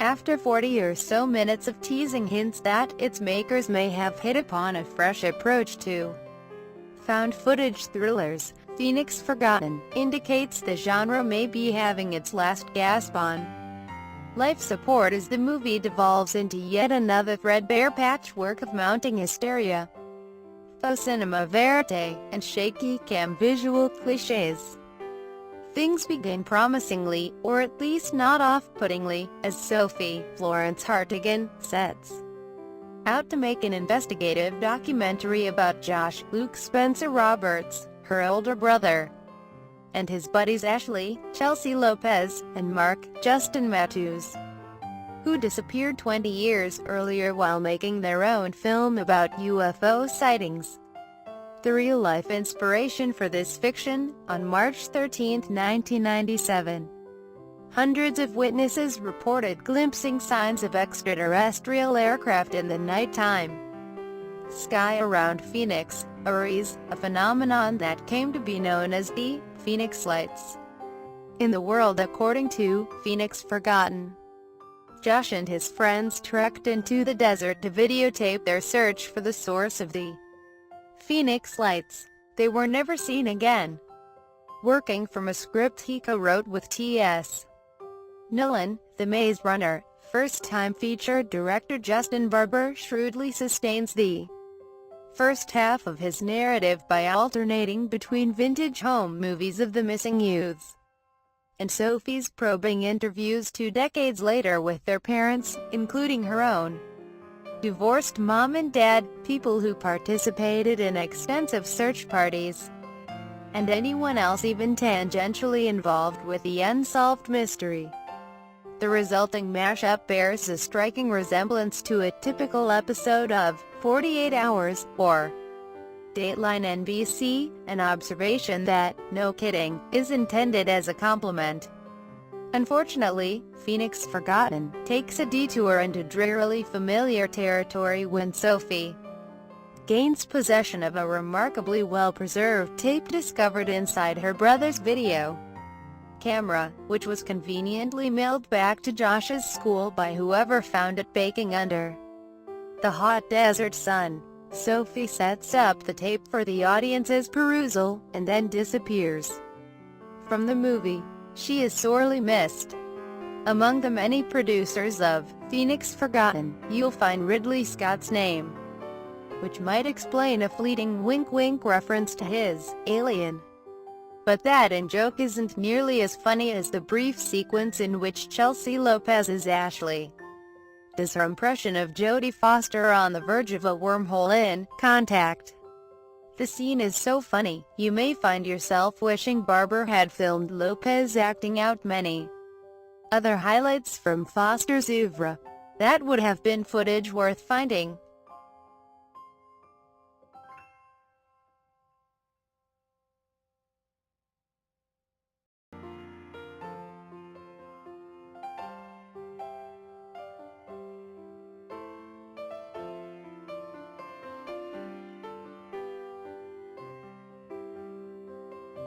After 40 or so minutes of teasing hints that its makers may have hit upon a fresh approach to found footage thrillers, Phoenix Forgotten indicates the genre may be having its last gasp on life support as the movie devolves into yet another threadbare patchwork of mounting hysteria, faux cinema verite, and shaky cam visual cliches. Things begin promisingly, or at least not off-puttingly, as Sophie Florence Hartigan sets out to make an investigative documentary about Josh Luke Spencer Roberts, her older brother, and his buddies Ashley, Chelsea Lopez, and Mark Justin Matthews, who disappeared 20 years earlier while making their own film about UFO sightings. The real-life inspiration for this fiction, on March 13, 1997. Hundreds of witnesses reported glimpsing signs of extraterrestrial aircraft in the nighttime sky around Phoenix, Aries, a phenomenon that came to be known as the Phoenix Lights in the world according to Phoenix Forgotten. Josh and his friends trekked into the desert to videotape their search for the source of the Phoenix Lights. They were never seen again. Working from a script he co-wrote with T.S. Nolan, The Maze Runner, first-time feature director Justin Barber shrewdly sustains the first half of his narrative by alternating between vintage home movies of the missing youths and Sophie's probing interviews 2 decades later with their parents, including her own divorced mom and dad, people who participated in extensive search parties, and anyone else even tangentially involved with the unsolved mystery. The resulting mashup bears a striking resemblance to a typical episode of 48 Hours, or Dateline NBC, an observation that, no kidding, is intended as a compliment. Unfortunately, Phoenix Forgotten takes a detour into drearily familiar territory when Sophie gains possession of a remarkably well-preserved tape discovered inside her brother's video camera, which was conveniently mailed back to Josh's school by whoever found it baking under the hot desert sun. Sophie sets up the tape for the audience's perusal, and then disappears from the movie. She is sorely missed. Among the many producers of Phoenix Forgotten, you'll find Ridley Scott's name, which might explain a fleeting wink-wink reference to his Alien. But that in-joke isn't nearly as funny as the brief sequence in which Chelsea Lopez's Ashley does her impression of Jodie Foster on the verge of a wormhole in Contact. The scene is so funny, you may find yourself wishing Barber had filmed Lopez acting out many other highlights from Foster's oeuvre. That would have been footage worth finding.